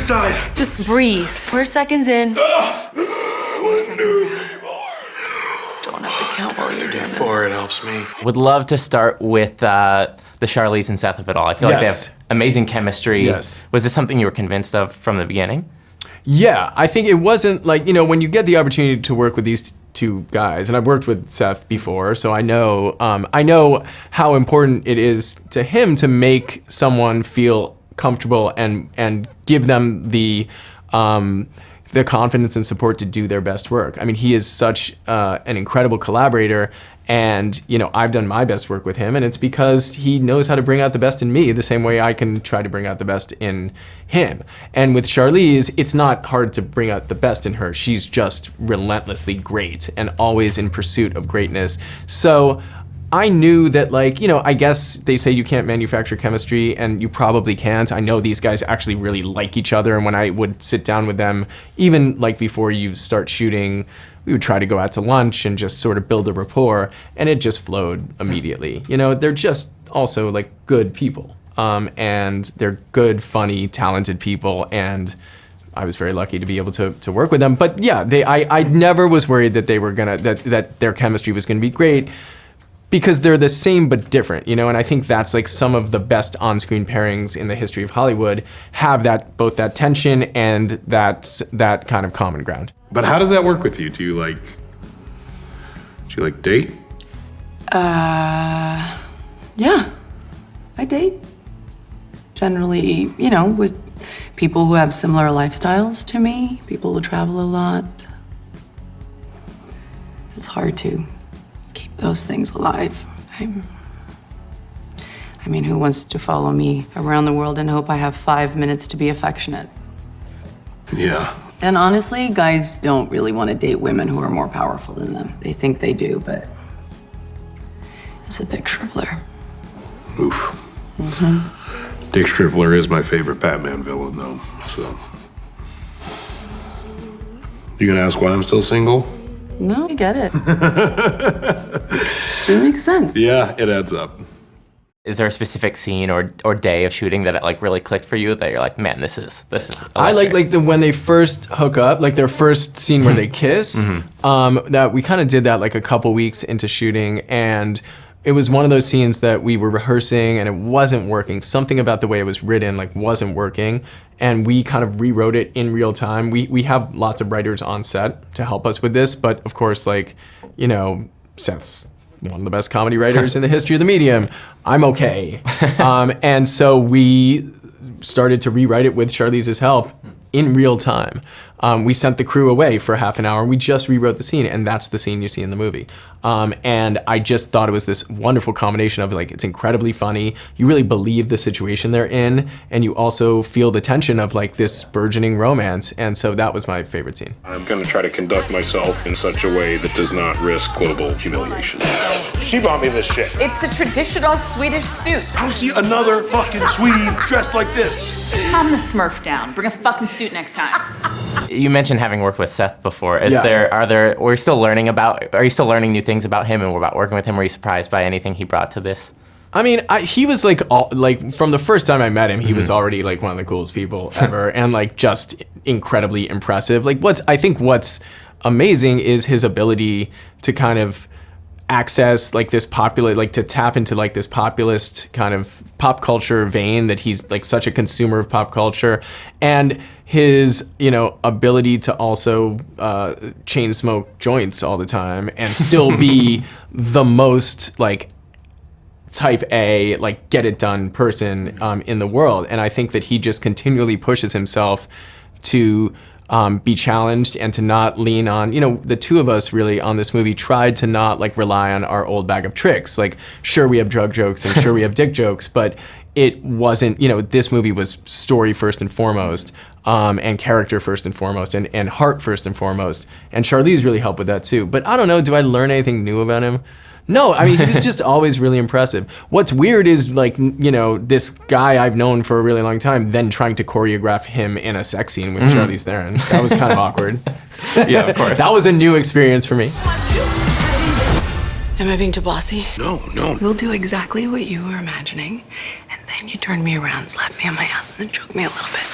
just died. Just breathe. We're seconds in. 4 seconds out. Don't have to count while you're doing this. It helps me. Would love to start with the Charlize and Seth of it all. I feel like they Yes. have amazing chemistry. Yes. Was this something you were convinced of from the beginning? Yeah, I think it wasn't like, you know, when you get the opportunity to work with these two guys, and I've worked with Seth before, so I know how important it is to him to make someone feel comfortable and give them the confidence and support to do their best work. I mean, he is such an incredible collaborator, and you know, I've done my best work with him, and it's because he knows how to bring out the best in me the same way I can try to bring out the best in him. And with Charlize, it's not hard to bring out the best in her. She's just relentlessly great and always in pursuit of greatness. So I knew that, like, you know, I guess they say you can't manufacture chemistry, and you probably can't. I know these guys actually really like each other, and when I would sit down with them, even like before you start shooting, we would try to go out to lunch and just sort of build a rapport, and it just flowed immediately. You know, they're just also like good people, and they're good, funny, talented people, and I was very lucky to be able to work with them. But yeah, I never was worried that they were gonna that their chemistry was gonna be great, because they're the same but different, you know, and I think that's like some of the best on-screen pairings in the history of Hollywood have that, both that tension and that kind of common ground. But how does that work with you? Do you like date? Yeah, I date. Generally, you know, with people who have similar lifestyles to me, people who travel a lot. It's hard to keep those things alive. I mean, who wants to follow me around the world and hope I have 5 minutes to be affectionate? Yeah. And honestly, guys don't really want to date women who are more powerful than them. They think they do, but it's a Dick Shriveler. Oof. Dick Shriveler is my favorite Batman villain, though, so. You gonna ask why I'm still single? No, I get it. It makes sense. Yeah, it adds up. Is there a specific scene or day of shooting that it like really clicked for you that you're like, man, this is I like when they first hook up, like their first scene where they kiss. That we kind of did that like a couple weeks into shooting, and it was one of those scenes that we were rehearsing and it wasn't working. Something about the way it was written like wasn't working, and we kind of rewrote it in real time. We have lots of writers on set to help us with this, but of course, like, you know, Seth's one of the best comedy writers in the history of the medium. I'm okay. And so we started to rewrite it with Charlize's help in real time. We sent the crew away for half an hour and we just rewrote the scene, and that's the scene you see in the movie. And I just thought it was this wonderful combination of like, it's incredibly funny, you really believe the situation they're in, and you also feel the tension of like this burgeoning romance, and so that was my favorite scene. I'm gonna try to conduct myself in such a way that does not risk global humiliation. She bought me this shit. It's a traditional Swedish suit. I don't see another fucking Swede dressed like this. Calm the Smurf down. Bring a fucking suit next time. You mentioned having worked with Seth before. Are you still learning new things about him and about working with him? Were you surprised by anything he brought to this? I mean, he was like, from the first time I met him, he was already like one of the coolest people ever, and like just incredibly impressive. Like what's amazing is his ability to kind of access like this popular, like to tap into like this populist kind of pop culture vein, that he's like such a consumer of pop culture, and his, you know, ability to also chain smoke joints all the time and still be the most like type A, like get it done person in the world. And I think that he just continually pushes himself to be challenged and to not lean on, you know, the two of us really on this movie tried to not like rely on our old bag of tricks. Like, sure, we have drug jokes and sure we have dick jokes, but it wasn't, you know, this movie was story first and foremost, and character first and foremost, and heart first and foremost. And Charlize really helped with that too. But I don't know, do I learn anything new about him? No, I mean, he was just always really impressive. What's weird is like, you know, this guy I've known for a really long time, then trying to choreograph him in a sex scene with Charlize Theron. That was kind of awkward. Yeah, of course. That was a new experience for me. Am I being too bossy? No. We'll do exactly what you were imagining, and then you turn me around, slap me on my ass, and then choke me a little bit.